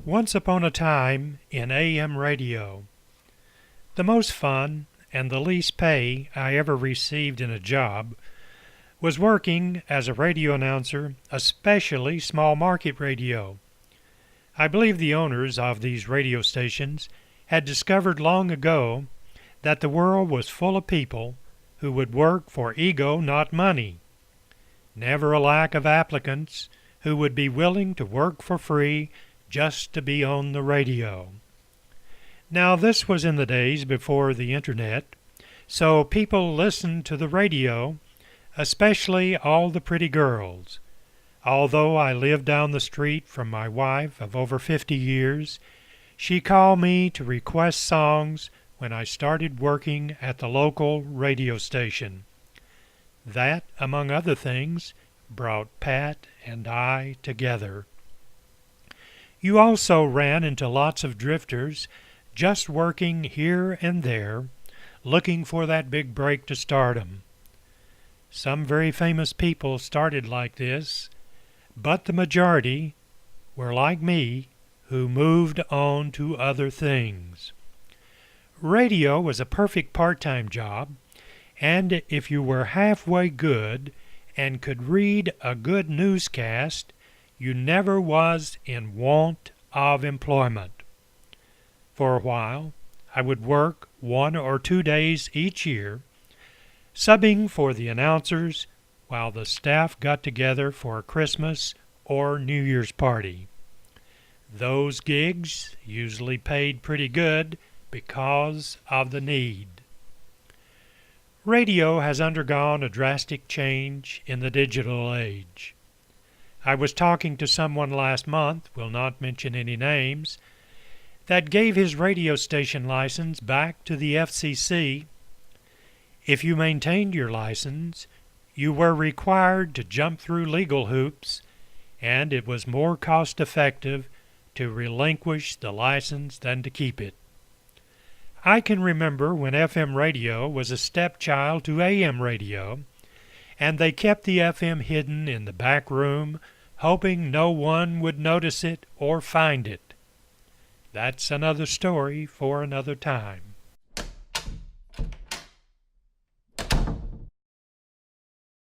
Once upon a time in AM radio. The most fun and the least pay I ever received in a job was working as a radio announcer, especially small market radio. I believe the owners of these radio stations had discovered long ago that the world was full of people who would work for ego, not money. Never a lack of applicants who would be willing to work for free just to be on the radio. Now, this was in the days before the internet, so people listened to the radio, especially all the pretty girls. Although I lived down the street from my wife of over 50 years, she called me to request songs when I started working at the local radio station. That, among other things, brought Pat and I together. You also ran into lots of drifters just working here and there, looking for that big break to stardom. Some very famous people started like this, but the majority were like me, who moved on to other things. Radio was a perfect part-time job, and if you were halfway good and could read a good newscast, you never was in want of employment. For a while, I would work 1 or 2 days each year, subbing for the announcers while the staff got together for a Christmas or New Year's party. Those gigs usually paid pretty good because of the need. Radio has undergone a drastic change in the digital age. I was talking to someone last month, will not mention any names, that gave his radio station license back to the FCC. If you maintained your license, you were required to jump through legal hoops, and it was more cost-effective to relinquish the license than to keep it. I can remember when FM radio was a stepchild to AM radio, and they kept the FM hidden in the back room, hoping no one would notice it or find it. That's another story for another time.